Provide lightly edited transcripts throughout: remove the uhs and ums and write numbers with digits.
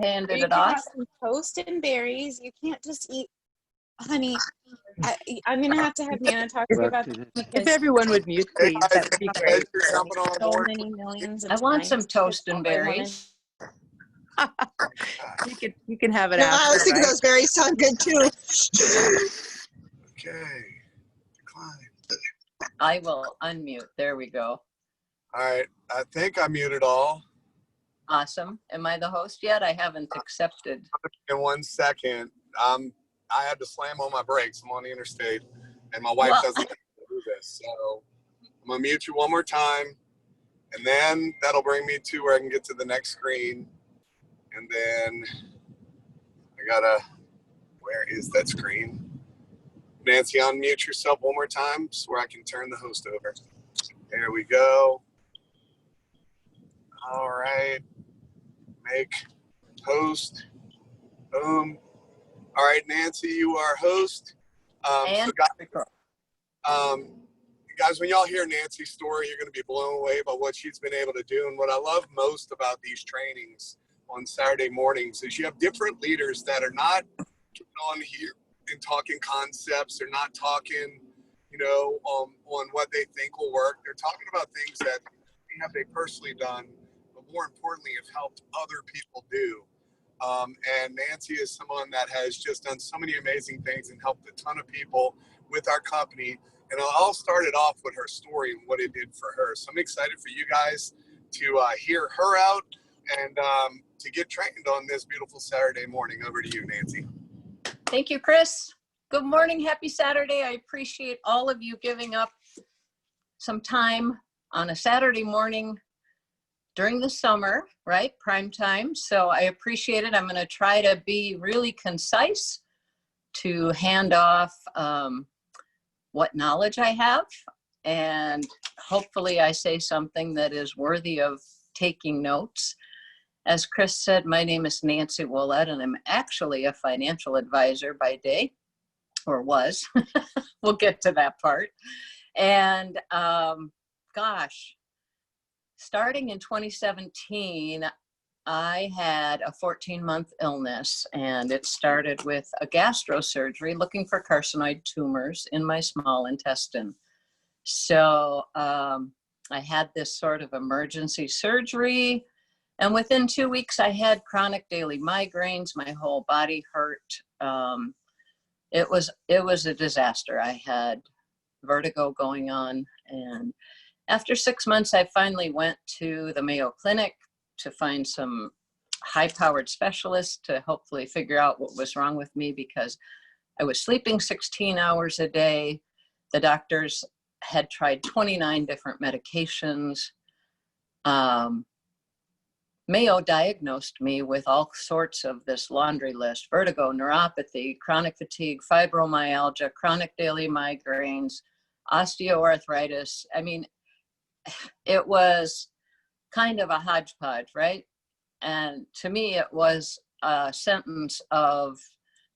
handed You it can off. have some toast and berries. You can't just eat, honey. I'm gonna have to have Nana talk to you about this If because everyone would mute, Hey please, guys, that would be great. you're jumping on so board. many millions of I want some times toast and because I wanted- berries. You can have it No, after, I was thinking right? those berries sound good too. Okay. Decline. I will unmute. There we go. All right. I think I muted all. Awesome. Am I the host yet? I haven't accepted. In 1 second, I had to slam on my brakes. I'm on the interstate, and my wife Well, doesn't do this. So I'm gonna mute you one more time, and then that'll bring me to where I can get to the next screen. And then I gotta. Where is that screen? Nancy, unmute yourself one more time so where I can turn the host over. There we go. All right. Make host. Boom. All right, Nancy, you are host. and Guys, when y'all hear Nancy's story, you're going to be blown away by what she's been able to do. And what I love most about these trainings on Saturday mornings is you have different leaders that are not on here and talking concepts. They're not talking, on what they think will work. They're talking about things that they personally done, but more importantly, have helped other people do. And Nancy is someone that has just done so many amazing things and helped a ton of people with our company. And I'll start it off with her story and what it did for her. So I'm excited for you guys to hear her out and to get trained on this beautiful Saturday morning. Over to you, Nancy. thank you, Chris. Good morning. Happy Saturday. I appreciate all of you giving up some time on a Saturday morning during the summer, right? Prime time. So I appreciate it. I'm going to try to be really concise to hand off what knowledge I have. And hopefully I say something that is worthy of taking notes. As Chris said, my name is Nancy Willette, and I'm actually a financial advisor by day, or was. We'll get to that part. And gosh, starting in 2017, I had a 14-month illness, and it started with a gastrosurgery looking for carcinoid tumors in my small intestine. So I had this sort of emergency surgery, and within 2 weeks, I had chronic daily migraines. My whole body hurt. It was a disaster. I had vertigo going on, and after 6 months, I finally went to the Mayo Clinic to find some high-powered specialists to hopefully figure out what was wrong with me, because I was sleeping 16 hours a day. The doctors had tried 29 different medications. Mayo diagnosed me with all sorts of this laundry list: vertigo, neuropathy, chronic fatigue, fibromyalgia, chronic daily migraines, osteoarthritis. I mean, it was kind of a hodgepodge, right? And to me, it was a sentence of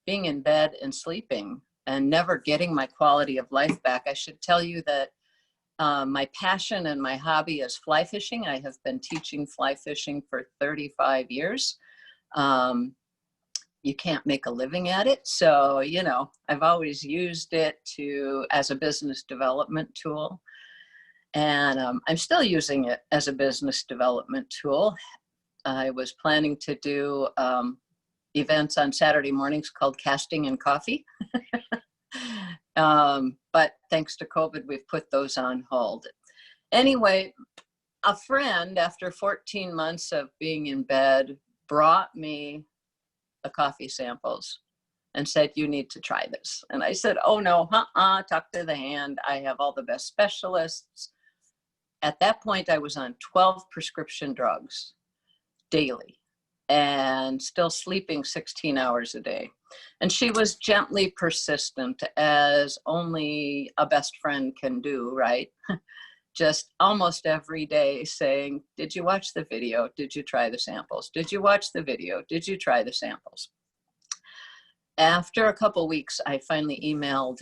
being in bed and sleeping and never getting my quality of life back. I should tell you that my passion and my hobby is fly fishing. I have been teaching fly fishing for 35 years. You can't make a living at it. So, I've always used it as a business development tool. And I'm still using it as a business development tool. I was planning to do events on Saturday mornings called Casting and Coffee. But thanks to COVID, we've put those on hold. Anyway, a friend, after 14 months of being in bed, brought me the coffee samples and said, "You need to try this." And I said, "Oh no, talk to the hand. I have all the best specialists." At that point, I was on 12 prescription drugs daily and still sleeping 16 hours a day. And she was gently persistent, as only a best friend can do, right? Just almost every day saying, "Did you watch the video? Did you try the samples? Did you watch the video? Did you try the samples?" After a couple weeks, I finally emailed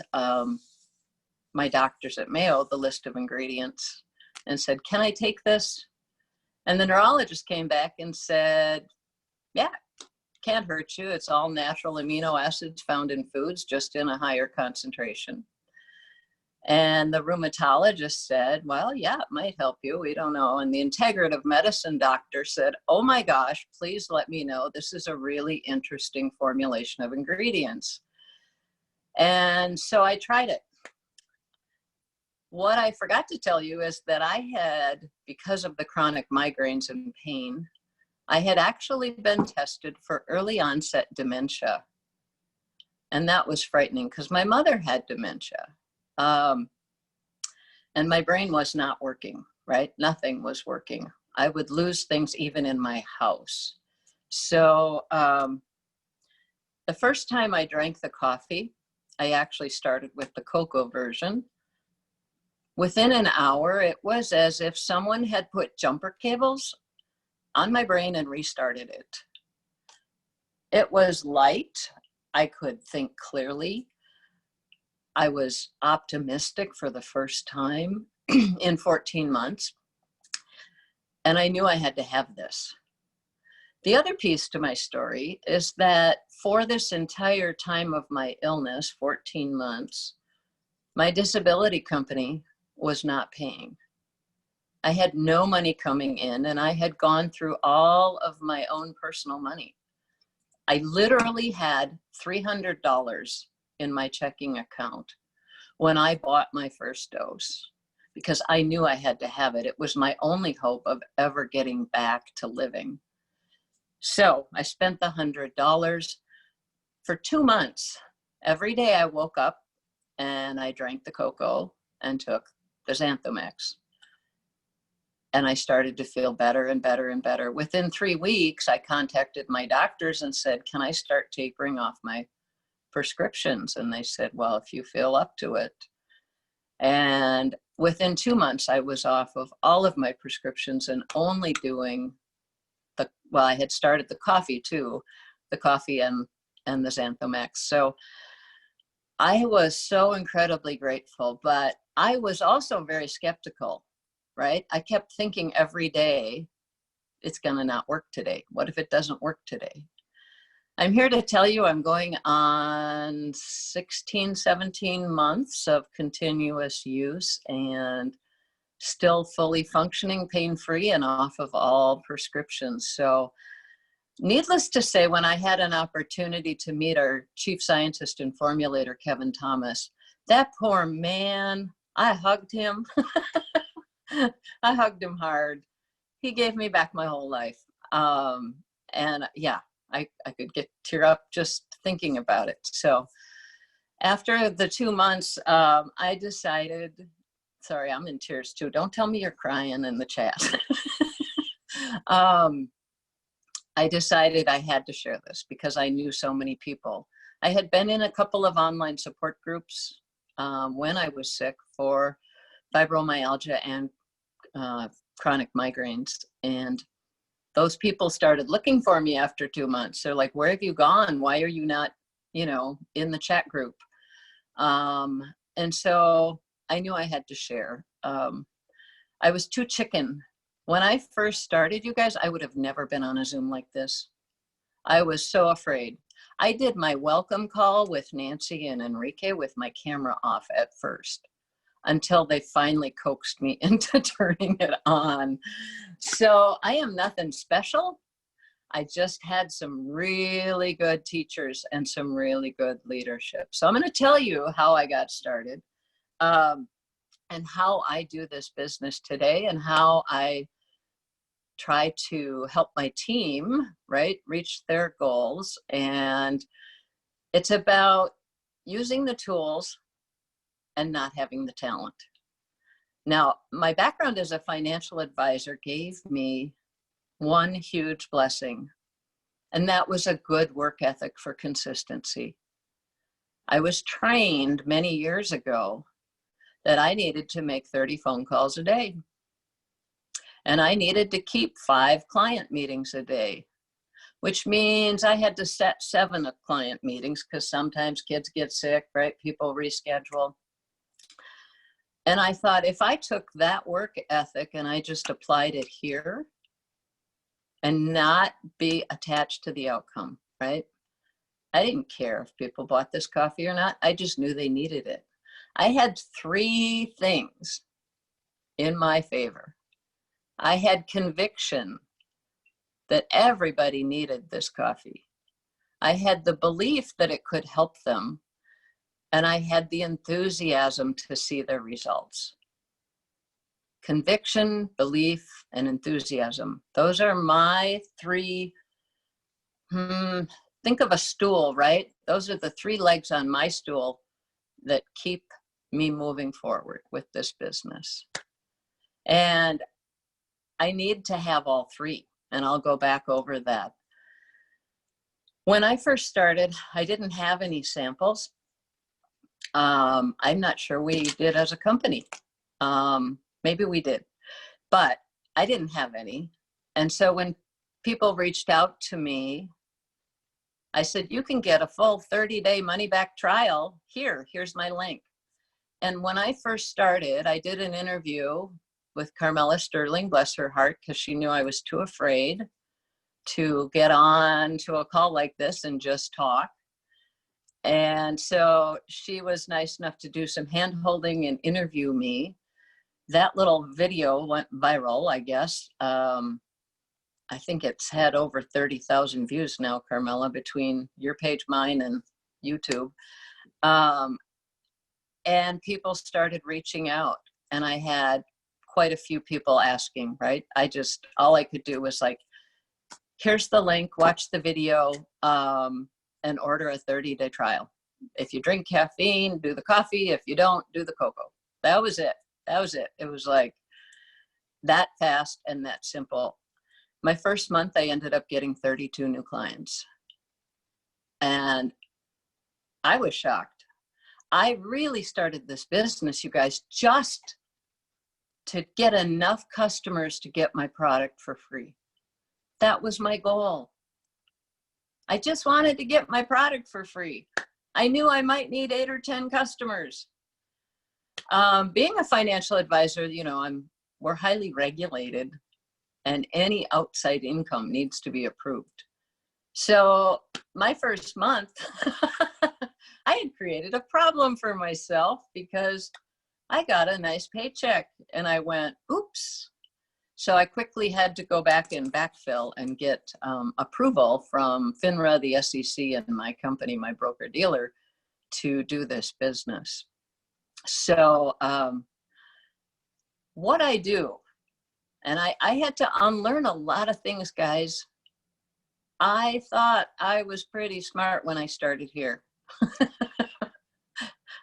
my doctors at Mayo the list of ingredients and said, "Can I take this?" And the neurologist came back and said, "Yeah, can't hurt you. It's all natural amino acids found in foods, just in a higher concentration. And the rheumatologist said, well, yeah, it might help you. We don't know. And the integrative medicine doctor said, oh my gosh, please let me know. This is a really interesting formulation of ingredients. And so I tried it. What I forgot to tell you is that I had, because of the chronic migraines and pain, I had actually been tested for early onset dementia. And that was frightening because my mother had dementia. And my brain was not working, right? Nothing was working. I would lose things even in my house. So the first time I drank the coffee, I actually started with the cocoa version. Within an hour, it was as if someone had put jumper cables on my brain and restarted it. It was light. I could think clearly. I was optimistic for the first time in 14 months. And I knew I had to have this. The other piece to my story is that for this entire time of my illness, 14 months, my disability company was not paying. I had no money coming in, and I had gone through all of my own personal money. I literally had $300 in my checking account when I bought my first dose because I knew I had to have it. It was my only hope of ever getting back to living. So I spent the $100 for 2 months. Every day I woke up and I drank the cocoa and took the Xanthomax. And I started to feel better and better and better. Within 3 weeks, I contacted my doctors and said, can I start tapering off my prescriptions? And they said, well, if you feel up to it. And within 2 months, I was off of all of my prescriptions and only doing well, I had started the coffee too, the coffee and the Xanthomax. So I was so incredibly grateful, but I was also very skeptical, right? I kept thinking every day, it's gonna not work today. What if it doesn't work today? I'm here to tell you I'm going on 16, 17 months of continuous use and still fully functioning, pain-free, and off of all prescriptions. So needless to say, when I had an opportunity to meet our chief scientist and formulator, Kevin Thomas, that poor man, I hugged him. I hugged him hard. He gave me back my whole life. And yeah, I could tear up just thinking about it. So after the 2 months, I decided, sorry, I'm in tears too. Don't tell me you're crying in the chat. I decided I had to share this because I knew so many people. I had been in a couple of online support groups when I was sick for fibromyalgia and chronic migraines. And those people started looking for me after 2 months. They're like, where have you gone? Why are you not, in the chat group? And so I knew I had to share. I was too chicken. When I first started, you guys, I would have never been on a Zoom like this. I was so afraid. I did my welcome call with Nancy and Enrique with my camera off at first until they finally coaxed me into turning it on. So I am nothing special. I just had some really good teachers and some really good leadership. So I'm going to tell you how I got started. And how I do this business today and how I try to help my team, right, reach their goals. And it's about using the tools and not having the talent. Now, my background as a financial advisor gave me one huge blessing, and that was a good work ethic for consistency. I was trained many years ago that I needed to make 30 phone calls a day. And I needed to keep 5 client meetings a day, which means I had to set 7 client meetings because sometimes kids get sick, right? People reschedule. And I thought if I took that work ethic and I just applied it here and not be attached to the outcome, right? I didn't care if people bought this coffee or not. I just knew they needed it. I had 3 things in my favor. I had conviction that everybody needed this coffee. I had the belief that it could help them, and I had the enthusiasm to see their results. Conviction, belief, and enthusiasm. Those are my 3, think of a stool, right? Those are the 3 legs on my stool that keep me moving forward with this business. And I need to have all 3, and I'll go back over that. When I first started, I didn't have any samples. I'm not sure we did as a company. Maybe we did, but I didn't have any. And so when people reached out to me, I said, you can get a full 30-day money-back trial. Here's my link. And when I first started, I did an interview with Carmela Sterling, bless her heart, because she knew I was too afraid to get on to a call like this and just talk. And so she was nice enough to do some hand-holding and interview me. That little video went viral, I guess. I think it's had over 30,000 views now, Carmela, between your page, mine, and YouTube. And people started reaching out, and I had quite a few people asking, right? All I could do was like, here's the link, watch the video, and order a 30-day trial. If you drink caffeine, do the coffee. If you don't, do the cocoa. That was it. It was like that fast and that simple. My first month, I ended up getting 32 new clients. And I was shocked. I really started this business, you guys, just to get enough customers to get my product for free. That was my goal. I just wanted to get my product for free. I knew I might need 8 or 10 customers. Being a financial advisor, we're highly regulated, and any outside income needs to be approved. So my first month, I had created a problem for myself because I got a nice paycheck and I went, oops. So I quickly had to go back and backfill and get approval from FINRA, the SEC, and my company, my broker dealer, to do this business. So what I do, and I had to unlearn a lot of things, guys. I thought I was pretty smart when I started here.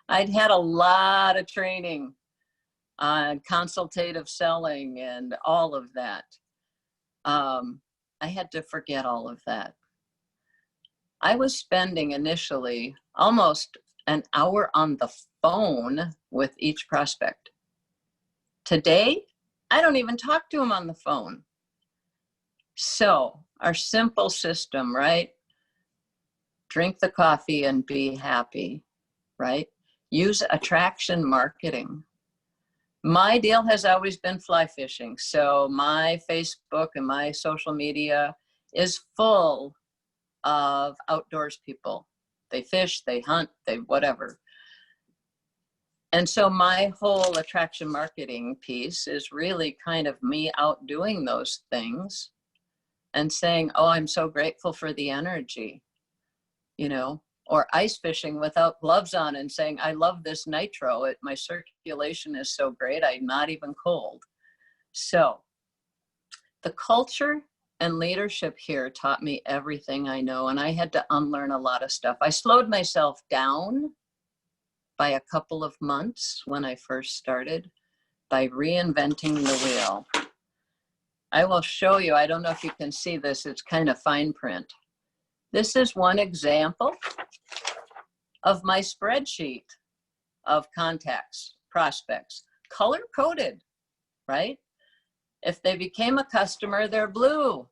I'd had a lot of training on consultative selling and all of that. I had to forget all of that. I was spending initially almost an hour on the phone with each prospect. Today, I don't even talk to them on the phone. So our simple system, right? Drink the coffee and be happy, right? Use attraction marketing. My deal has always been fly fishing. So my Facebook and my social media is full of outdoors people. They fish, they hunt, they whatever. And so my whole attraction marketing piece is really kind of me out doing those things and saying, oh, I'm so grateful for the energy, or ice fishing without gloves on and saying, I love this nitro. My circulation is so great, I'm not even cold. So the culture and leadership here taught me everything I know, and I had to unlearn a lot of stuff. I slowed myself down by a couple of months when I first started by reinventing the wheel. I will show you, I don't know if you can see this, it's kind of fine print. This is one example of my spreadsheet of contacts, prospects, color-coded, right? If they became a customer, they're blue.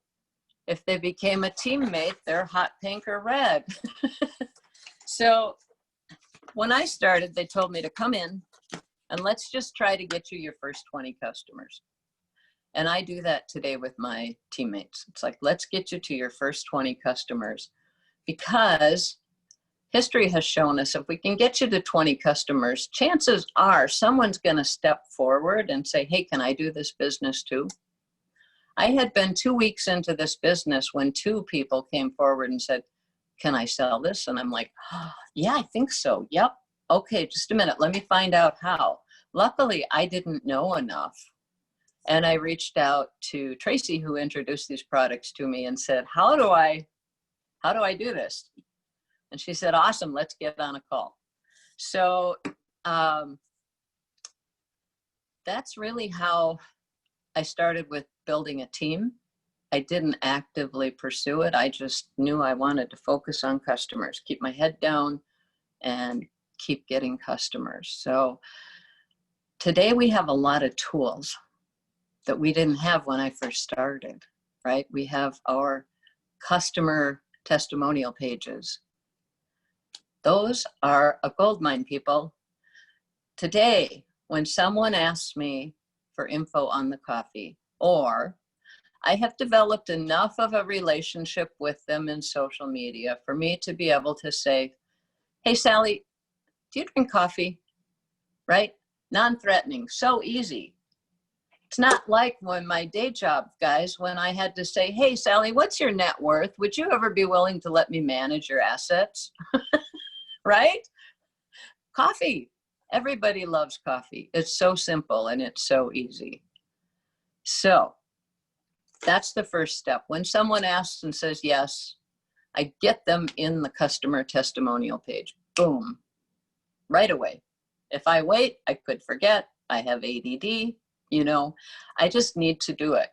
If they became a teammate, they're hot pink or red. So when I started, they told me to come in and let's just try to get you your first 20 customers. And I do that today with my teammates. It's like, let's get you to your first 20 customers. because history has shown us if we can get you to 20 customers, chances are someone's going to step forward and say, hey, can I do this business too? I had been 2 weeks into this business when 2 people came forward and said, can I sell this? And I'm like, oh, yeah, I think so. Yep. Okay, just a minute. Let me find out how. Luckily, I didn't know enough. And I reached out to Tracy, who introduced these products to me, and said, how do I do this? And she said, awesome, let's get on a call. So that's really how I started with building a team. I didn't actively pursue it. I just knew I wanted to focus on customers, keep my head down and keep getting customers. So today we have a lot of tools that we didn't have when I first started, right? We have our customer testimonial pages. Those are a goldmine, people. Today, when someone asks me for info on the coffee, or I have developed enough of a relationship with them in social media for me to be able to say, hey, Sally, do you drink coffee? Right? Non-threatening, so easy. It's not like when my day job, guys, when I had to say, hey, Sally, what's your net worth? Would you ever be willing to let me manage your assets? Right? Coffee. Everybody loves coffee. It's so simple and it's so easy. So that's the first step. When someone asks and says yes, I get them in the customer testimonial page. Boom. Right away. If I wait, I could forget. I have ADD, you know, I just need to do it.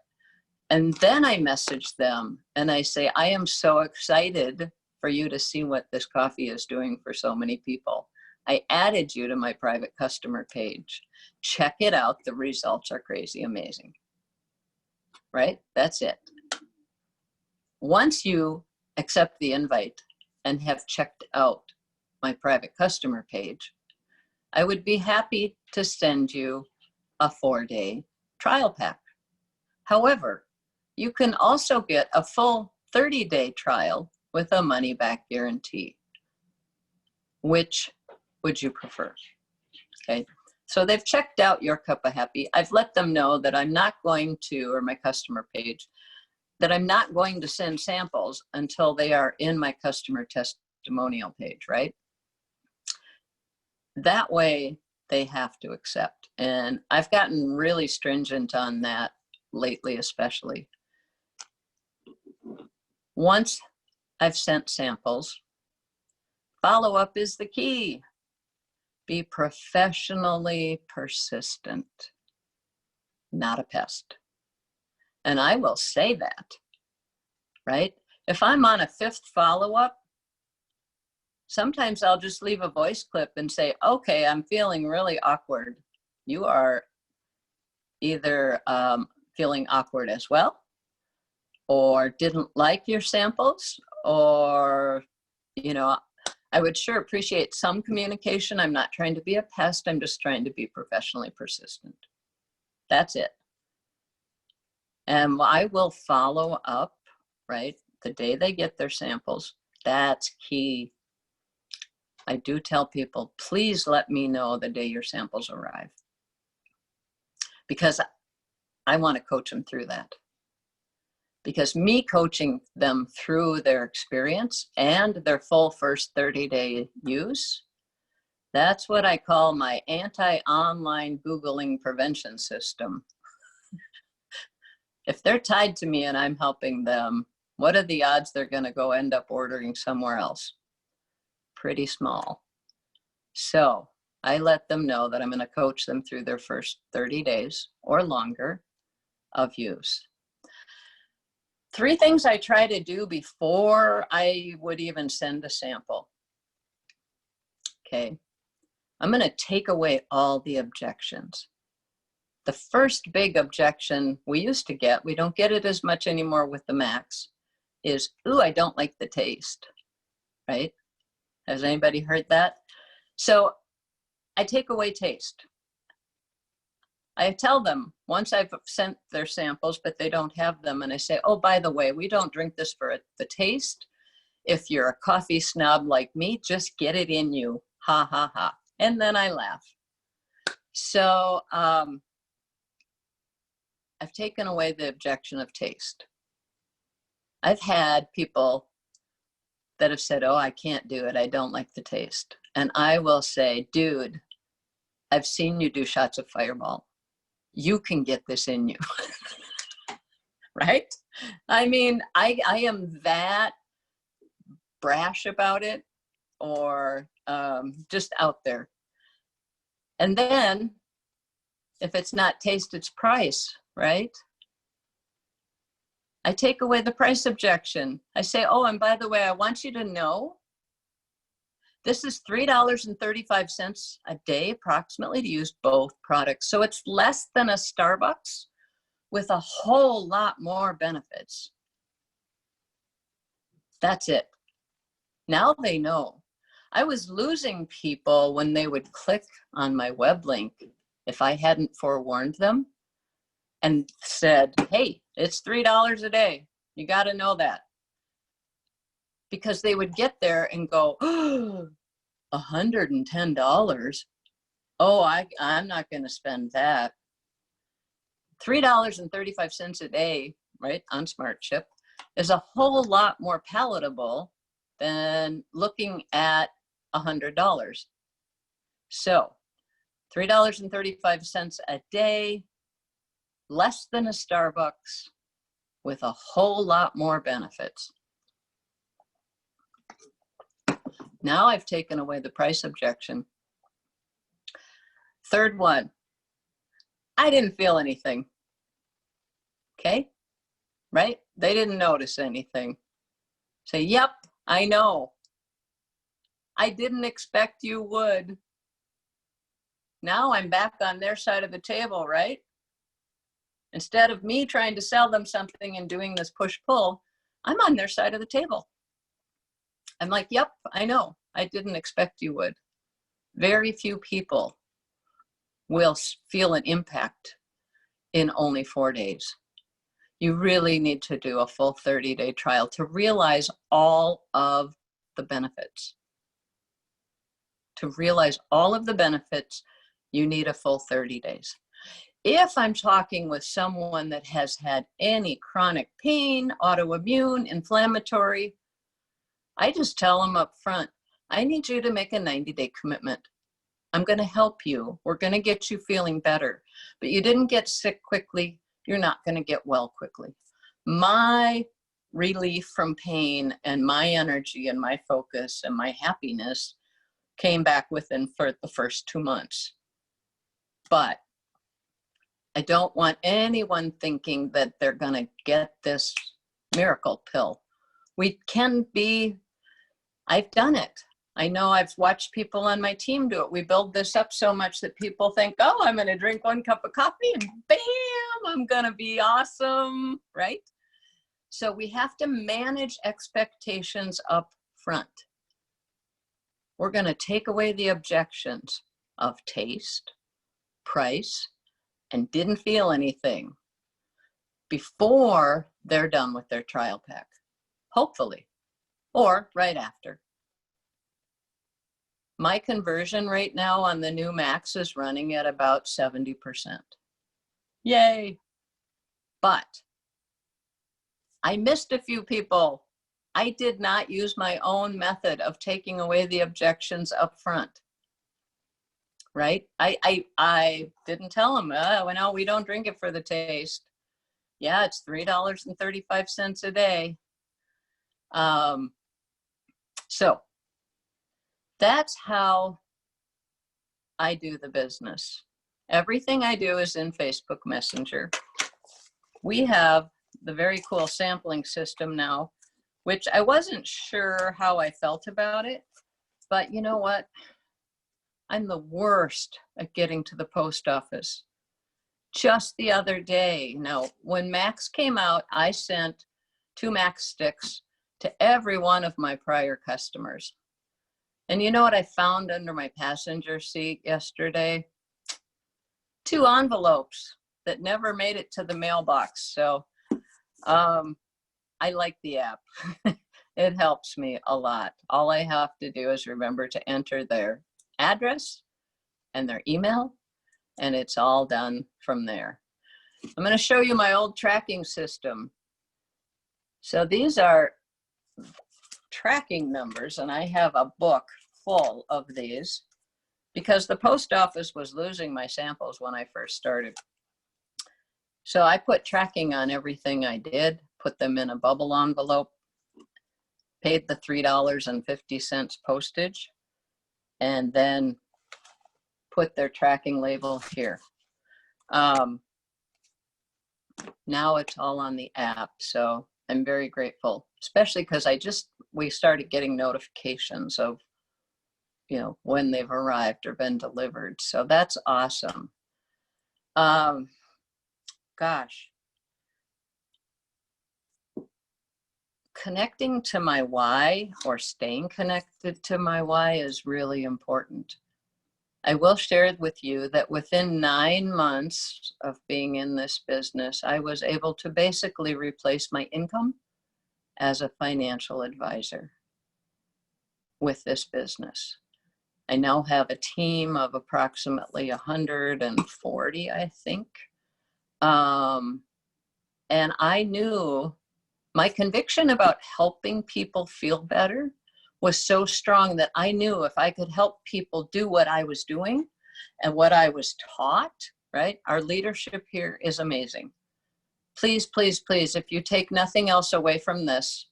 And then I message them and I say, I am so excited for you to see what this coffee is doing for so many people. I added you to my private customer page. Check it out. The results are crazy amazing. Right? That's it. Once you accept the invite and have checked out my private customer page, I would be happy to send you a 4-day trial pack. However, you can also get a full 30-day trial with a money-back guarantee. Which would you prefer? Okay, so they've checked out your cup of happy. I've let them know that I'm not going to, or my customer page, that I'm not going to send samples until they are in my customer testimonial page, right? That way they have to accept. And I've gotten really stringent on that lately, especially. Once I've sent samples, follow-up is the key. Be professionally persistent, not a pest. And I will say that, right? If I'm on a 5th follow-up, sometimes I'll just leave a voice clip and say, okay, I'm feeling really awkward. You are either feeling awkward as well, or didn't like your samples, or, you know, I would sure appreciate some communication. I'm not trying to be a pest. I'm just trying to be professionally persistent. That's it. And I will follow up, right? The day they get their samples. That's key. I do tell people, please let me know the day your samples arrive, because I want to coach them through that. Because me coaching them through their experience and their full first 30-day use, that's what I call my anti-online Googling prevention system. If they're tied to me and I'm helping them, what are the odds they're going to go end up ordering somewhere else? Pretty small. So I let them know that I'm going to coach them through their first 30 days or longer of use. 3 things I try to do before I would even send a sample. Okay, I'm going to take away all the objections. The first big objection we used to get, we don't get it as much anymore with the Macs, is, ooh, I don't like the taste, right? Has anybody heard that? So I take away taste. I tell them once I've sent their samples, but they don't have them, and I say, oh, by the way, we don't drink this for the taste. If you're a coffee snob like me, just get it in you. Ha, ha, ha. And then I laugh. So I've taken away the objection of taste. I've had people that have said, oh, I can't do it. I don't like the taste. And I will say, dude, I've seen you do shots of Fireball. You can get this in you. Right? I mean, I am that brash about it, or just out there. And then if it's not taste, it's price, right? I take away the price objection. I say, oh, and by the way, I want you to know, this is $3.35 a day approximately to use both products. So it's less than a Starbucks with a whole lot more benefits. That's it. Now they know. I was losing people when they would click on my web link if I hadn't forewarned them and said, hey, it's $3 a day. You got to know that. Because they would get there and go, oh, $110. Oh, I'm not going to spend that. $3.35 a day, right, on Smart Chip is a whole lot more palatable than looking at $100. So $3.35 a day, less than a Starbucks, with a whole lot more benefits. Now I've taken away the price objection. Third one, I didn't feel anything. Okay, right? They didn't notice anything. Say, yep, I know. I didn't expect you would. Now I'm back on their side of the table, right? Instead of me trying to sell them something and doing this push-pull, I'm on their side of the table. I'm like, yep, I know. I didn't expect you would. Very few people will feel an impact in only 4 days. You really need to do a full 30-day trial to realize all of the benefits. To realize all of the benefits, you need a full 30 days. If I'm talking with someone that has had any chronic pain, autoimmune, inflammatory, I just tell them up front, I need you to make a 90-day commitment. I'm going to help you. We're going to get you feeling better. But you didn't get sick quickly. You're not going to get well quickly. My relief from pain and my energy and my focus and my happiness came back within the first 2 months. But I don't want anyone thinking that they're going to get this miracle pill. We can be, I've done it. I know I've watched people on my team do it. We build this up so much that people think, oh, I'm going to drink 1 cup of coffee and bam, I'm going to be awesome, right? So we have to manage expectations up front. We're going to take away the objections of taste, price, and didn't feel anything before they're done with their trial pack, hopefully, or right after. My conversion rate now on the new Max is running at about 70%. Yay. But I missed a few people. I did not use my own method of taking away the objections up front. Right? I didn't tell them, well, no, we don't drink it for the taste. Yeah, it's $3.35 a day. So that's how I do the business. Everything I do is in Facebook Messenger. We have the very cool sampling system now, which I wasn't sure how I felt about it, but you know what? I'm the worst at getting to the post office. Just the other day, now, when Max came out, I sent 2 Max sticks to every one of my prior customers. And you know what I found under my passenger seat yesterday? 2 envelopes that never made it to the mailbox. So I like the app. It helps me a lot. All I have to do is remember to enter their address and their email, and it's all done from there. I'm going to show you my old tracking system. So these are tracking numbers, and I have a book full of these because the post office was losing my samples when I first started. So I put tracking on everything I did, put them in a bubble envelope, paid the $3.50 postage, and then put their tracking label here. Now it's all on the app, so I'm very grateful, especially because we started getting notifications of, you know, when they've arrived or been delivered. So that's awesome. Gosh. Connecting to my why, or staying connected to my why, is really important. I will share with you that within 9 months of being in this business, I was able to basically replace my income as a financial advisor with this business. I now have a team of approximately 140, I think. And I knew my conviction about helping people feel better was so strong that I knew if I could help people do what I was doing and what I was taught, right? Our leadership here is amazing. Please, please, please, if you take nothing else away from this,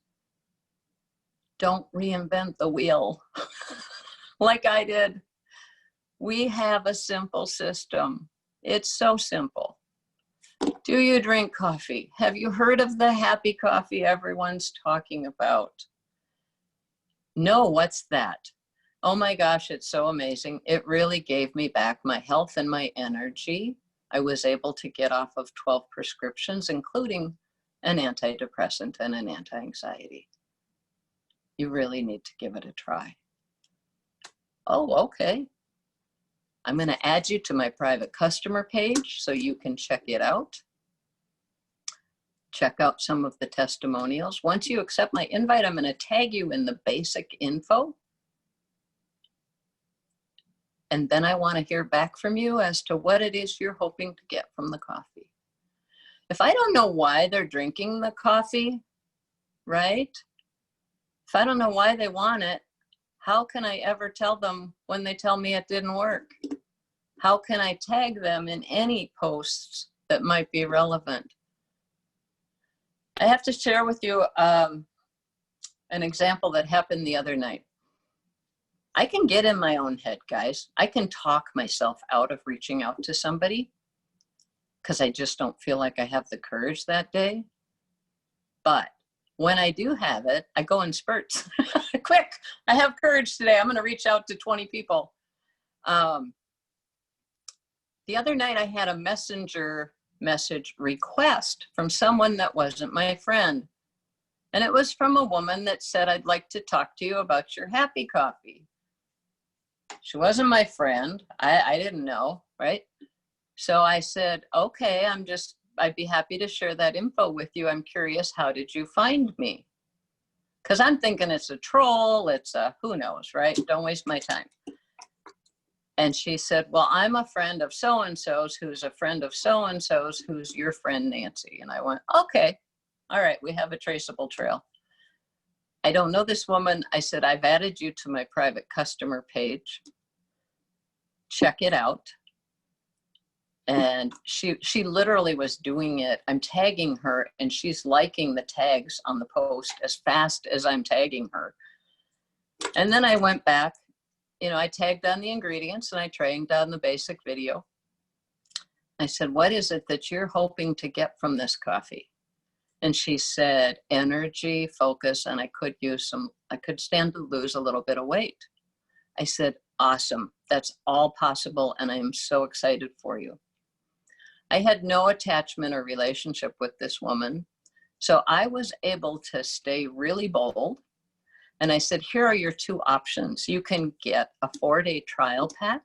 don't reinvent the wheel like I did. We have a simple system. It's so simple. Do you drink coffee? Have you heard of the happy coffee everyone's talking about? No, what's that? Oh my gosh, it's so amazing. It really gave me back my health and my energy. I was able to get off of 12 prescriptions, including an antidepressant and an anti-anxiety. You really need to give it a try. Oh, okay. I'm going to add you to my private customer page so you can check it out. Check out some of the testimonials. Once you accept my invite, I'm going to tag you in the basic info. And then I want to hear back from you as to what it is you're hoping to get from the coffee. If I don't know why they're drinking the coffee, right? If I don't know why they want it, how can I ever tell them when they tell me it didn't work? How can I tag them in any posts that might be relevant? I have to share with you an example that happened the other night. I can get in my own head, guys. I can talk myself out of reaching out to somebody because I just don't feel like I have the courage that day. But when I do have it, I go in spurts. Quick, I have courage today. I'm going to reach out to 20 people. The other night I had a messenger message request from someone that wasn't my friend. And it was from a woman that said, I'd like to talk to you about your happy coffee. She wasn't my friend. I didn't know, right? So I said, okay, I'd be happy to share that info with you. I'm curious, how did you find me? Because I'm thinking it's a troll, it's a who knows, right? Don't waste my time. And she said, well, I'm a friend of so-and-so's who's a friend of so-and-so's who's your friend Nancy. And I went, okay, all right, we have a traceable trail. I don't know this woman. I said, I've added you to my private customer page. Check it out. And she literally was doing it. I'm tagging her and she's liking the tags on the post as fast as I'm tagging her. And then I went back. You know, I tagged on the ingredients and I tagged on the basic video. I said, what is it that you're hoping to get from this coffee? And she said, energy, focus, and I could stand to lose a little bit of weight. I said, awesome. That's all possible. And I am so excited for you. I had no attachment or relationship with this woman. So I was able to stay really bold. And I said, here are your two options. You can get a 4-day trial pack,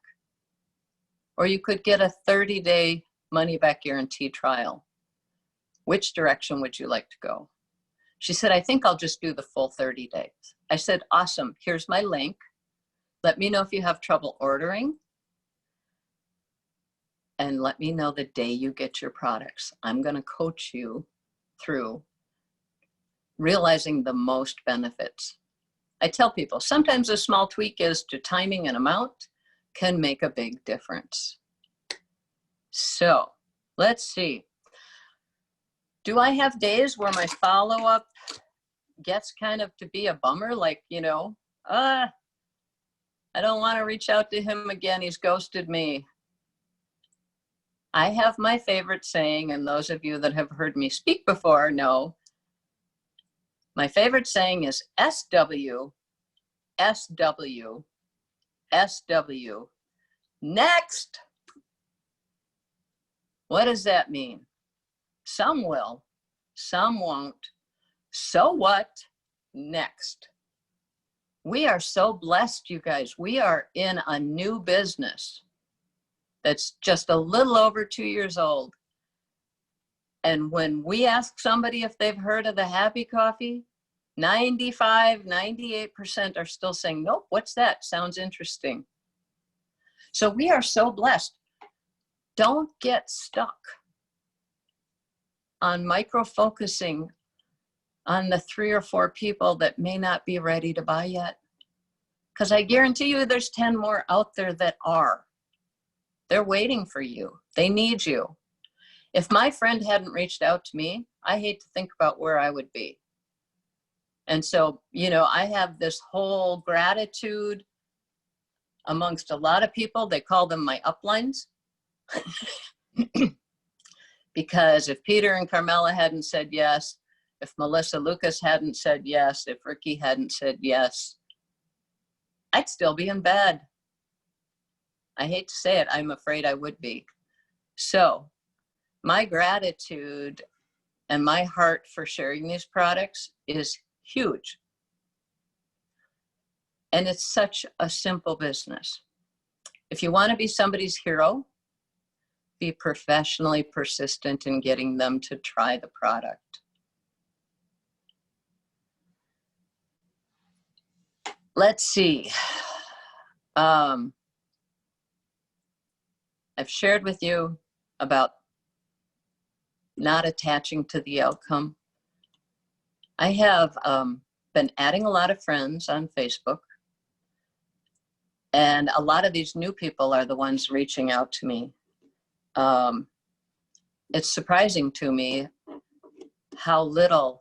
or you could get a 30-day money back guarantee trial. Which direction would you like to go? She said, I think I'll just do the full 30 days. I said, awesome. Here's my link. Let me know if you have trouble ordering. And let me know the day you get your products. I'm going to coach you through realizing the most benefits. I tell people sometimes a small tweak as to timing and amount can make a big difference. So let's see. Do I have days where my follow-up gets kind of to be a bummer? Like, you know, I don't want to reach out to him again. He's ghosted me. I have my favorite saying, and those of you that have heard me speak before know, my favorite saying is SW, SW, SW, next. What does that mean? Some will, some won't. So what? Next. We are so blessed, you guys. We are in a new business that's just a little over 2 years old. And when we ask somebody if they've heard of the Happy Coffee, 95, 98% are still saying, nope, what's that? Sounds interesting. So we are so blessed. Don't get stuck on micro-focusing on the 3 or 4 people that may not be ready to buy yet. Because I guarantee you there's 10 more out there that are. They're waiting for you. They need you. If my friend hadn't reached out to me, I hate to think about where I would be. And so, you know, I have this whole gratitude amongst a lot of people. They call them my uplines. Because if Peter and Carmela hadn't said yes, if Melissa Lucas hadn't said yes, if Ricky hadn't said yes, I'd still be in bed. I hate to say it, I'm afraid I would be. So my gratitude and my heart for sharing these products is huge. And it's such a simple business. If you want to be somebody's hero, be professionally persistent in getting them to try the product. Let's see. I've shared with you about not attaching to the outcome. I have been adding a lot of friends on Facebook, and a lot of these new people are the ones reaching out to me. It's surprising to me how little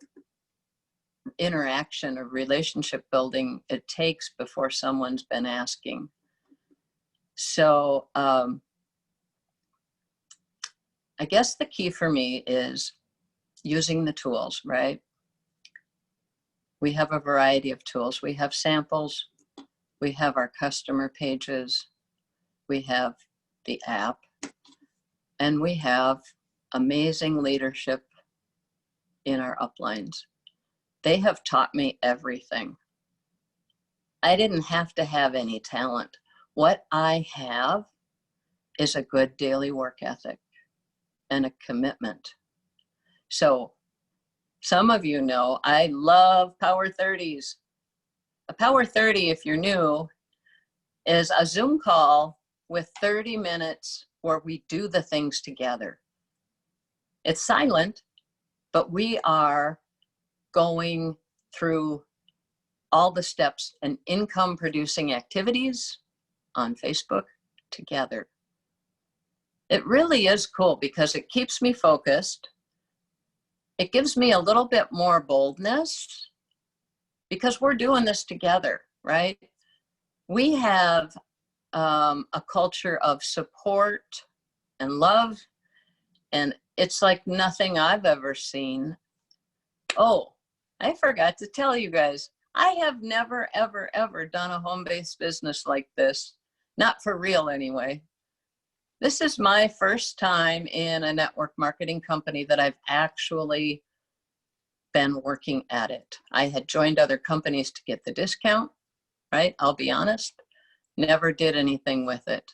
interaction or relationship building it takes before someone's been asking. So I guess the key for me is using the tools, right? We have a variety of tools. We have samples, we have our customer pages, we have the app, and we have amazing leadership in our uplines. They have taught me everything. I didn't have to have any talent. What I have is a good daily work ethic and a commitment. So some of you know I love Power 30s. A Power 30, if you're new, is a Zoom call with 30 minutes where we do the things together. It's silent, but we are going through all the steps and income producing activities on Facebook together. It really is cool because it keeps me focused. It gives me a little bit more boldness because we're doing this together, right? We have a culture of support and love, and it's like nothing I've ever seen. Oh, I forgot to tell you guys, I have never, ever, ever done a home-based business like this. Not for real anyway. This is my first time in a network marketing company that I've actually been working at it. I had joined other companies to get the discount, right? I'll be honest, never did anything with it.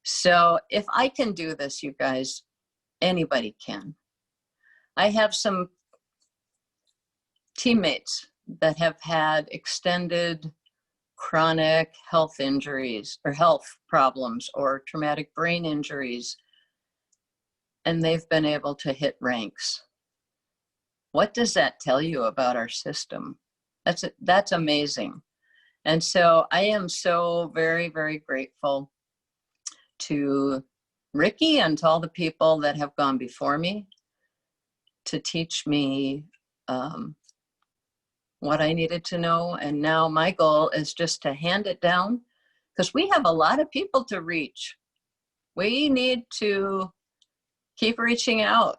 So if I can do this, you guys, anybody can. I have some teammates that have had extended chronic health injuries or health problems or traumatic brain injuries, and they've been able to hit ranks. What does that tell you about our system? That's amazing. And so I am so very, very grateful to Ricky and to all the people that have gone before me to teach me what I needed to know. And now my goal is just to hand it down, because we have a lot of people to reach. We need to keep reaching out.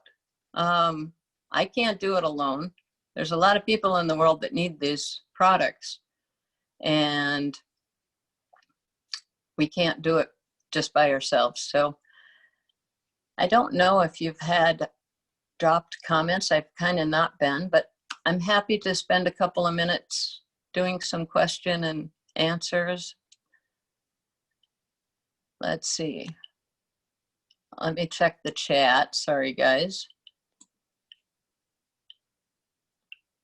I can't do it alone. There's a lot of people in the world that need these products, and we can't do it just by ourselves. So I don't know if you've had dropped comments. I've kind of not been, but I'm happy to spend a couple of minutes doing some question and answers. Let's see. Let me check the chat. Sorry, guys.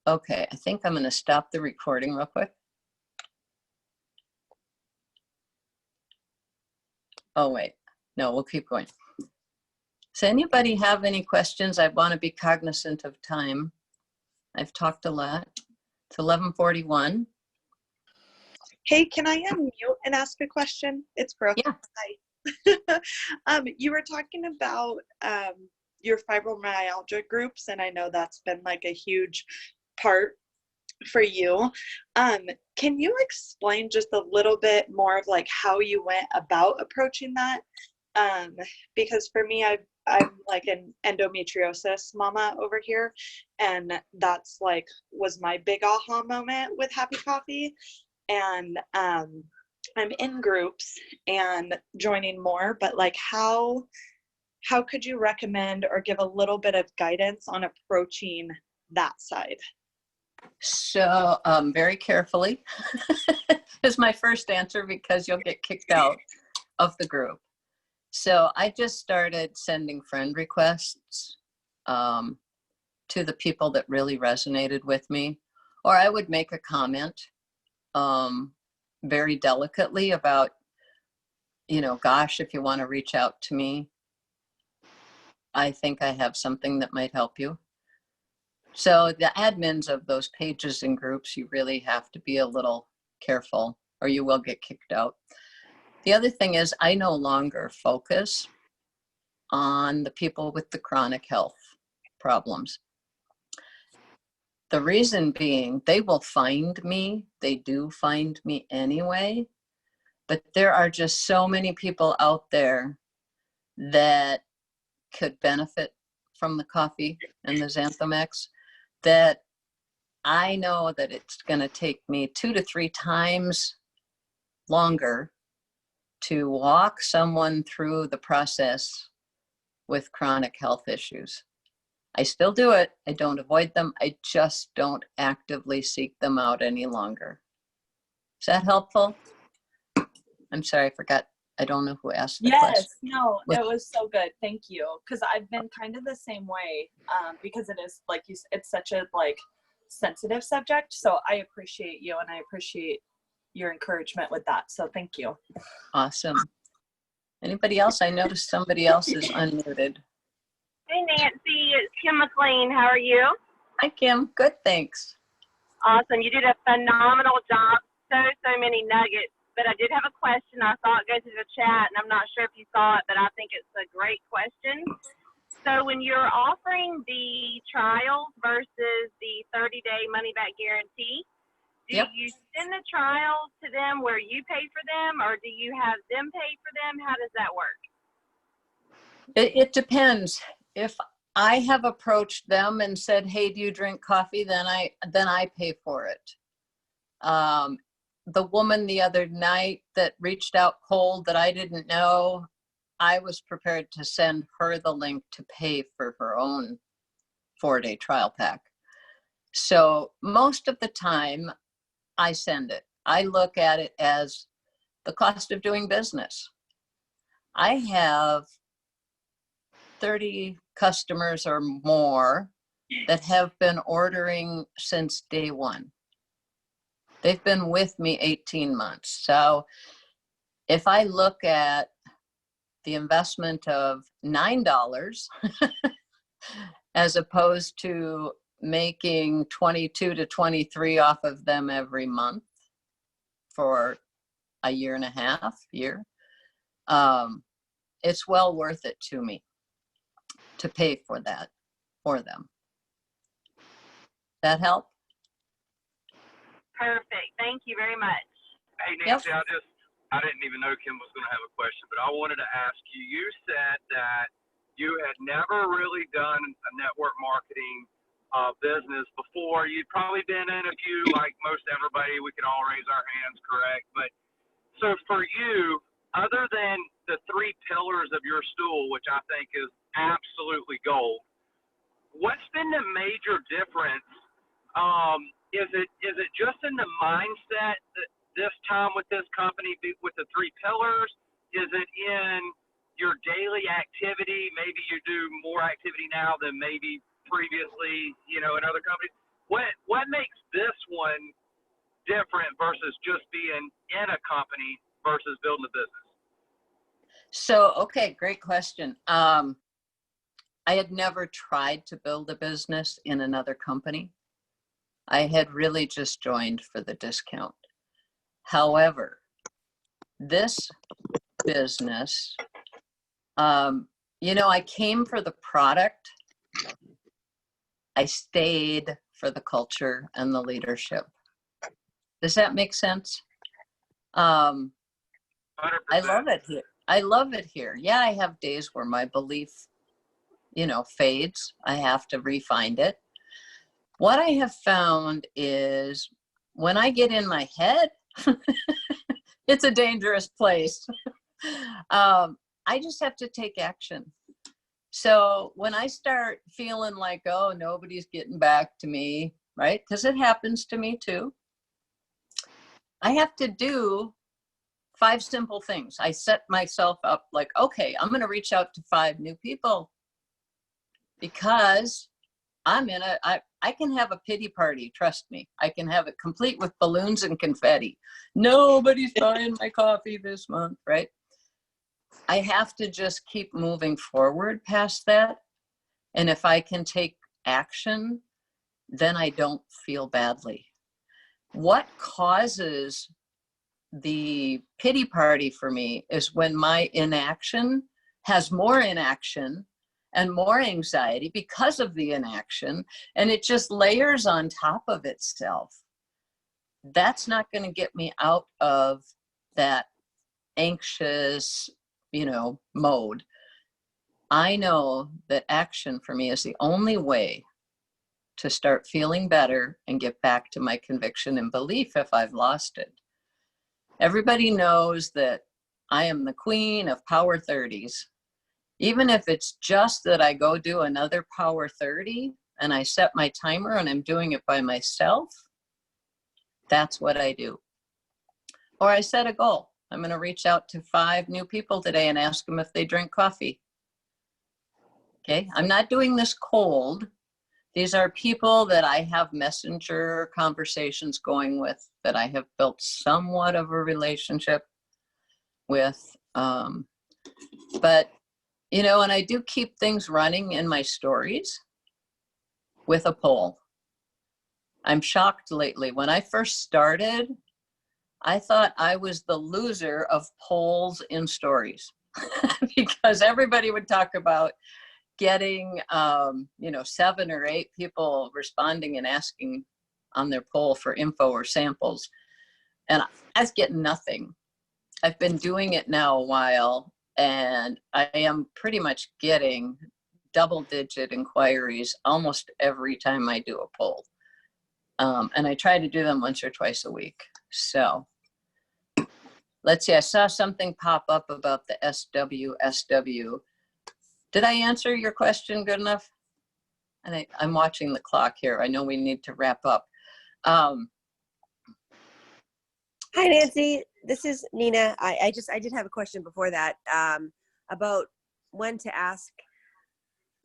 Okay, I think I'm going to stop the recording real quick. Oh, wait. No, we'll keep going. Does anybody have any questions? I want to be cognizant of time. I've talked a lot. It's 11:41. Hey, can I unmute and ask a question? It's Brooke. Yeah. Hi. You were talking about your fibromyalgia groups, and I know that's been like a huge part for you. Can you explain just a little bit more of like how you went about approaching that? Because for me, I'm like an endometriosis mama over here, and that's like was my big aha moment with Happy Coffee. And I'm in groups and joining more, but like how could you recommend or give a little bit of guidance on approaching that side? So very carefully is my first answer, because you'll get kicked out of the group. So I just started sending friend requests to the people that really resonated with me, or I would make a comment very delicately about, gosh, if you want to reach out to me, I think I have something that might help you. So the admins of those pages and groups, you really have to be a little careful or you will get kicked out. The other thing is I no longer focus on the people with the chronic health problems. The reason being, they will find me. They do find me anyway. But there are just so many people out there that could benefit from the coffee and the Xanthomex that I know that it's going to take me 2 to 3 times longer to walk someone through the process with chronic health issues. I still do it. I don't avoid them. I just don't actively seek them out any longer. Is that helpful? I'm sorry, I forgot. I don't know who asked the question. Yes, no, it was so good. Thank you. Because I've been kind of the same way because it is, like you said, it's such a sensitive subject. So I appreciate you and I appreciate your encouragement with that. So thank you. Awesome. Anybody else? I noticed somebody else is unmuted. Hey, Nancy, it's Kim McLean. How are you? Hi, Kim. Good, thanks. Awesome. You did a phenomenal job. So many nuggets. But I did have a question. I saw it go through the chat, and I'm not sure if you saw it, but I think it's a great question. So when you're offering the trials versus the 30-day money-back guarantee, do you send the trials to them where you pay for them, or do you have them pay for them? How does that work? It depends. If I have approached them and said, hey, do you drink coffee? Then I pay for it. The woman the other night that reached out cold that I didn't know, I was prepared to send her the link to pay for her own 4-day trial pack. So most of the time I send it. I look at it as the cost of doing business. I have 30 customers or more that have been ordering since day one. They've been with me 18 months. So if I look at the investment of $9 as opposed to making 22 to 23 off of them every month for a year and a half, it's well worth it to me to pay for that for them. That help? Perfect. Thank you very much. Hey, Yep. Nancy, I didn't even know Kim was going to have a question, but I wanted to ask you, you said that you had never really done a network marketing business before. You'd probably been in a few, like most everybody, we can all raise our hands, correct? But so for you, other than the 3 pillars of your stool, which I think is absolutely gold, what's been the major difference? Is it just in the mindset that this time with this company, with the 3 pillars? Is it in your daily activity? Maybe you do more activity now than maybe previously, in other companies. What makes this one different versus just being in a company versus building a business? So, okay, great question. I had never tried to build a business in another company. I had really just joined for the discount. However, this business, I came for the product. I stayed for the culture and the leadership. Does that make sense? 100%. I love it here. I love it here. Yeah, I have days where my belief, fades. I have to refine it. What I have found is when I get in my head, it's a dangerous place. I just have to take action. So when I start feeling like, oh, nobody's getting back to me, right? Because it happens to me too. I have to do 5 simple things. I set myself up like, okay, I'm going to reach out to 5 new people because I can have a pity party. Trust me. I can have it complete with balloons and confetti. Nobody's buying my coffee this month, right? I have to just keep moving forward past that. And if I can take action, then I don't feel badly. What causes the pity party for me is when my inaction has more inaction and more anxiety because of the inaction, and it just layers on top of itself. That's not going to get me out of that anxious, mode. I know that action for me is the only way to start feeling better and get back to my conviction and belief if I've lost it. Everybody knows that I am the queen of power 30s. Even if it's just that I go do another power 30 and I set my timer and I'm doing it by myself, that's what I do. Or I set a goal. I'm going to reach out to 5 new people today and ask them if they drink coffee. Okay, I'm not doing this cold. These are people that I have messenger conversations going with, that I have built somewhat of a relationship with. But, and I do keep things running in my stories with a poll. I'm shocked lately. When I first started, I thought I was the loser of polls in stories because everybody would talk about getting, 7 or 8 people responding and asking on their poll for info or samples. And I was getting nothing. I've been doing it now a while, and I am pretty much getting double-digit inquiries almost every time I do a poll. And I try to do them once or twice a week. So let's see, I saw something pop up about the SW. Did I answer your question good enough? And I'm watching the clock here. I know we need to wrap up. Hi, Nancy. This is Nina. I did have a question before that about when to ask.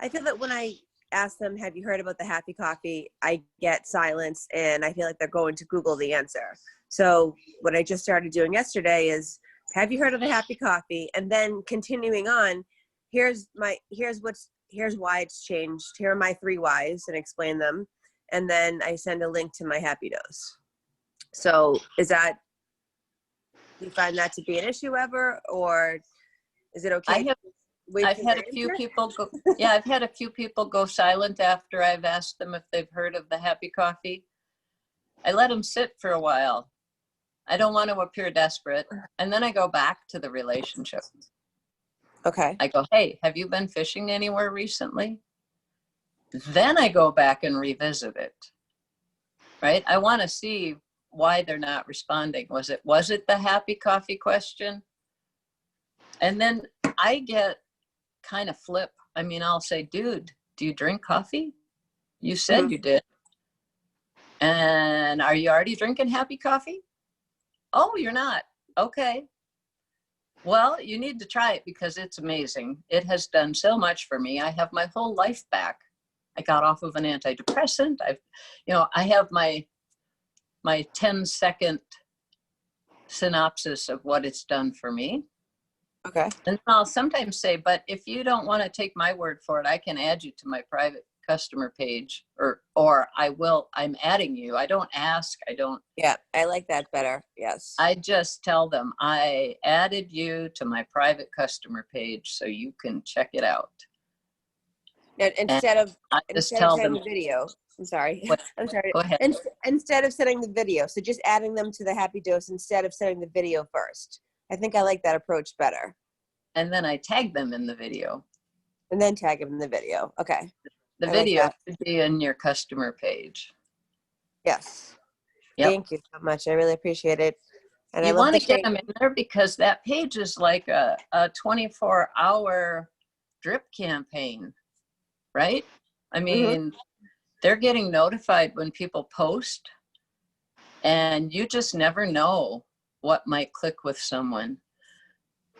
I feel that when I ask them, have you heard about the happy coffee? I get silence and I feel like they're going to Google the answer. So what I just started doing yesterday is, have you heard of the happy coffee? And then continuing on, here's why it's changed. Here are my 3 whys, and explain them. And then I send a link to my happy dose. So do you find that to be an issue ever, or is it okay? I've had a few people go, yeah, I've had a few people go silent after I've asked them if they've heard of the happy coffee. I let them sit for a while. I don't want to appear desperate. And then I go back to the relationship. Okay. I go, hey, have you been fishing anywhere recently? Then I go back and revisit it, right? I want to see why they're not responding. Was it the happy coffee question? And then I get kind of flip. I mean, I'll say, dude, do you drink coffee? You said you did. And are you already drinking happy coffee? Oh, you're not. Okay. Well, you need to try it because it's amazing. It has done so much for me. I have my whole life back. I got off of an antidepressant. I have my 10-second synopsis of what it's done for me. Okay. And I'll sometimes say, but if you don't want to take my word for it, I can add you to my private customer page, or I'm adding you. I don't ask. I don't. Yeah, I like that better. Yes. I just tell them I added you to my private customer page so you can check it out. Now, instead of sending them the video, I'm sorry. What? I'm sorry. Go ahead. Instead of sending the video, so just adding them to the happy dose instead of sending the video first. I think I like that approach better. And then I tag them in the video. And then tag them in the video. Okay. The I video like should be in your customer page. Yes. Yep. Thank you so much. I really appreciate it. And You I love want the to get them in there because that page is like a 24-hour drip campaign, right? I mean, they're getting notified when people post, and you just never know what might click with someone.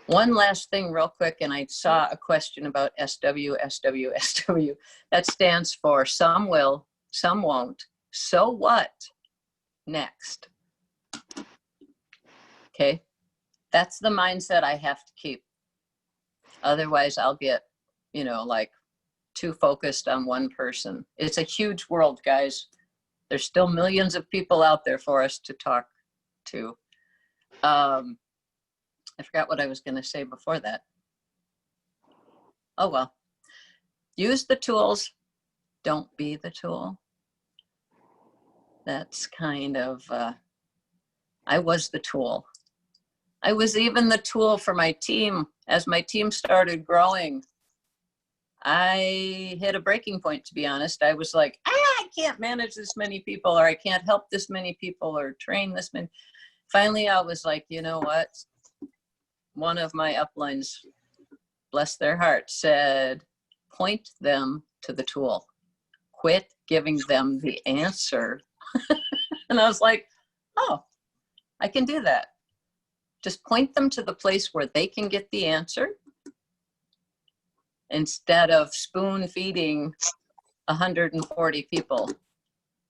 One last thing real quick, and I saw a question about SW. That stands for some will, some won't. So what? Next. Okay. That's the mindset I have to keep. Otherwise I'll get, like too focused on one person. It's a huge world, guys. There's still millions of people out there for us to talk to. I forgot what I was going to say before that. Oh, well. Use the tools. Don't be the tool. That's kind of, I was the tool. I was even the tool for my team. As my team started growing, I hit a breaking point, to be honest. I was like, I can't manage this many people, or I can't help this many people, or train this many. Finally, I was like, you know what? One of my uplines, bless their heart, said, point them to the tool. Quit giving them the answer. And I was like, oh, I can do that. Just point them to the place where they can get the answer instead of spoon feeding 140 people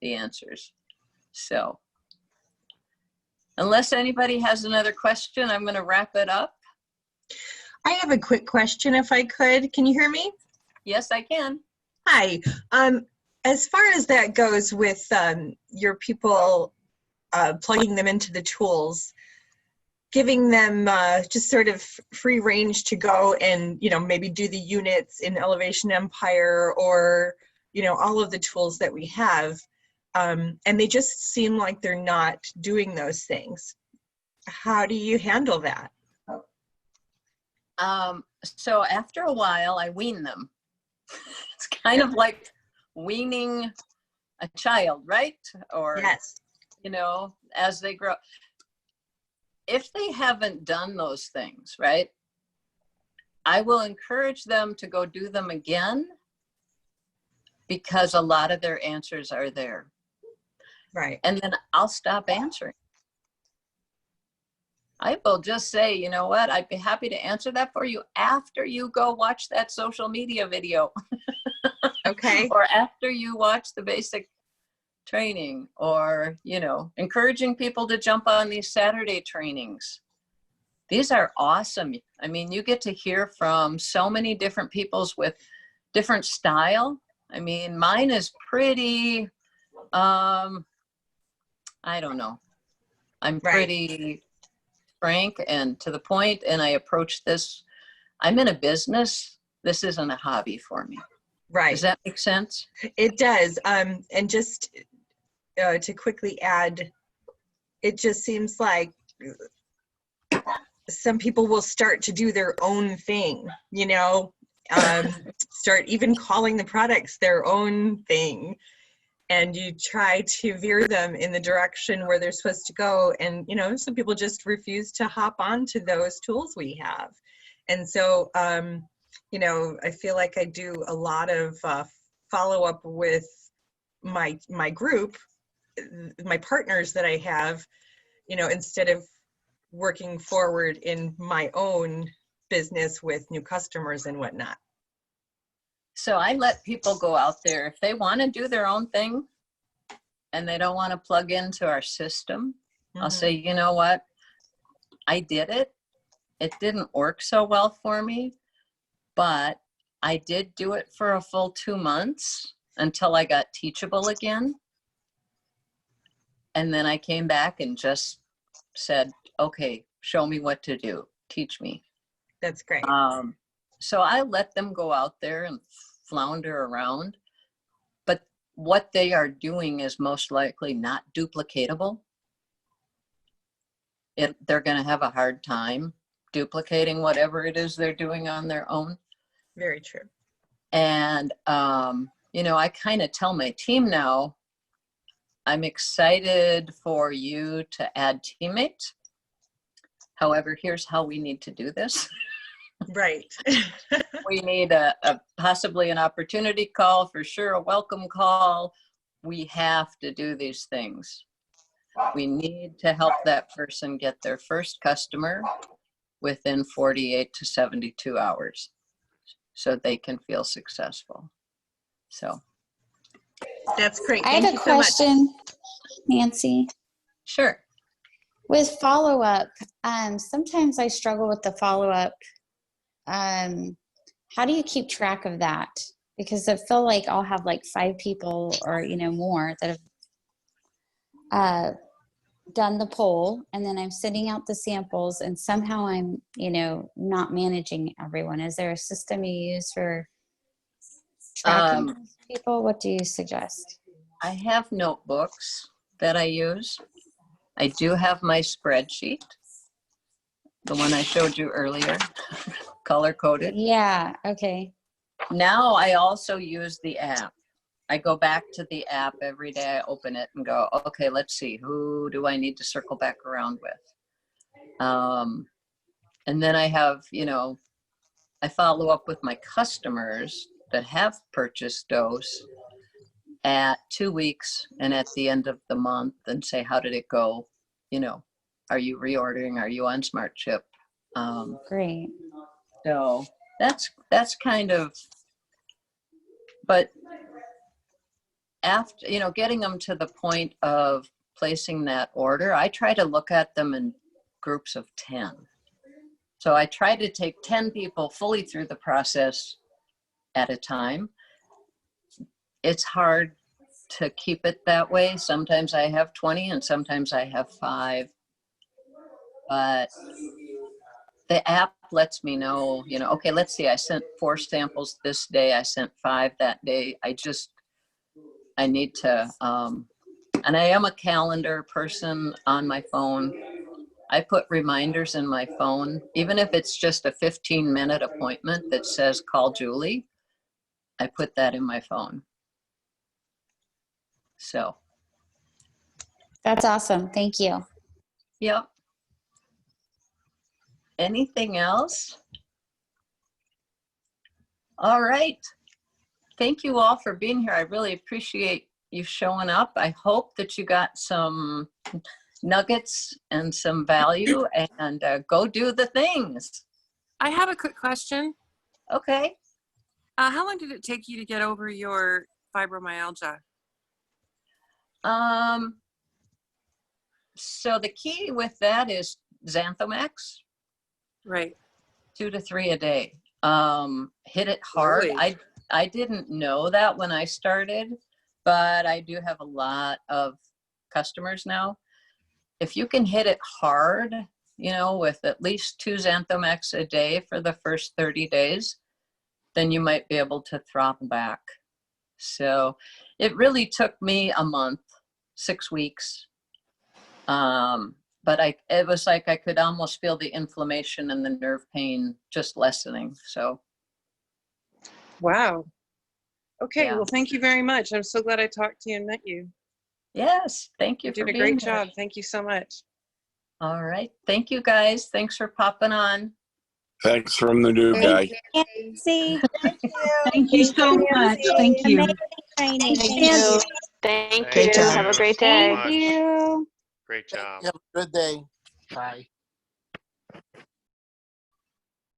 the answers. So unless anybody has another question, I'm going to wrap it up. I have a quick question if I could. Can you hear me? Yes, I can. Hi. As far as that goes with your people plugging them into the tools, giving them just sort of free range to go and, maybe do the units in Elevation Empire or, all of the tools that we have. And they just seem like they're not doing those things. How do you handle that? So after a while, I wean them. It's kind of like weaning a child, right? Or, yes. As they grow. If they haven't done those things, right, I will encourage them to go do them again because a lot of their answers are there. Right. And then I'll stop answering. I will just say, you know what, I'd be happy to answer that for you after you go watch that social media video. Okay. or after you watch the basic training, or, you know, encouraging people to jump on these Saturday trainings. These are awesome. I mean, you get to hear from so many different peoples with different style. I mean, mine is pretty, I don't know. I'm Right. pretty frank and to the point, and I approach this, I'm in a business. This isn't a hobby for me. Right. Does that make sense? It does. And just to quickly add, it just seems like some people will start to do their own thing, you know, start even calling the products their own thing. And you try to veer them in the direction where they're supposed to go. And, you know, some people just refuse to hop onto those tools we have. And so, you know, I feel like I do a lot of follow-up with my group, my partners that I have, you know, instead of working forward in my own business with new customers and whatnot. So I let people go out there. If they want to do their own thing and they don't want to plug into our system, I'll say, you know what? I did it. It didn't work so well for me, but I did do it for a full 2 months until I got teachable again. And then I came back and just said, okay, show me what to do. Teach me. That's great. So I let them go out there and flounder around, but what they are doing is most likely not duplicatable. They're going to have a hard time duplicating whatever it is they're doing on their own. Very true. And, you know, I kind of tell my team now, I'm excited for you to add teammates. However, here's how we need to do this. Right. We need a possibly an opportunity call, for sure, a welcome call. We have to do these things. We need to help that person get their first customer within 48 to 72 hours so they can feel successful. So that's great. I have a question, Nancy. Sure. With follow-up, sometimes I struggle with the follow-up. How do you keep track of that? Because I feel like I'll have like 5 people or, you know, more that have done the poll, and then I'm sending out the samples, and somehow I'm, you know, not managing everyone. Is there a system you use for tracking people? What do you suggest? I have notebooks that I use. I do have my spreadsheet, the one I showed you earlier, color coded. Yeah, okay. Now I also use the app. I go back to the app every day. I open it and go, okay, let's see, who do I need to circle back around with? And then I have, you know, I follow up with my customers that have purchased dose at 2 weeks and at the end of the month and say, how did it go? You know, are you reordering? Are you on Smart Chip? Great. So that's kind of, but after, you know, getting them to the point of placing that order, I try to look at them in groups of 10. So I try to take 10 people fully through the process at a time. It's hard to keep it that way. Sometimes I have 20 and sometimes I have 5. But the app lets me know, you know, okay, let's see, I sent 4 samples this day. I sent 5 that day. I need to, and I am a calendar person on my phone. I put reminders in my phone, even if it's just a 15-minute appointment that says call Julie, I put that in my phone. So. That's awesome. Thank you. Yep. Anything else? All right. Thank you all for being here. I really appreciate you showing up. I hope that you got some nuggets and some value, and go do the things. I have a quick question. Okay. How long did it take you to get over your fibromyalgia? So the key with that is Xanthomax, Right. 2 to 3 a day. Hit it hard. Really? I didn't know that when I started, but I do have a lot of customers now. If you can hit it hard, you know, with at least 2 Xanthomax a day for the first 30 days, then you might be able to throttle back. So it really took me a month, 6 weeks. But it was like I could almost feel the inflammation and the nerve pain just lessening. So. Wow. Okay. Yeah. Well, thank you very much. I'm so glad I talked to you and met you. Yes. Thank you You for did a being great here. job. Thank you so much. All right. Thank you guys. Thanks for popping on. Thanks from the new guy. Nancy, Thank you so much. Thank you. amazing training. Thank Thank you. Thank Thank you. you Have a great day. Thank you. Great job. Have a good day. Bye.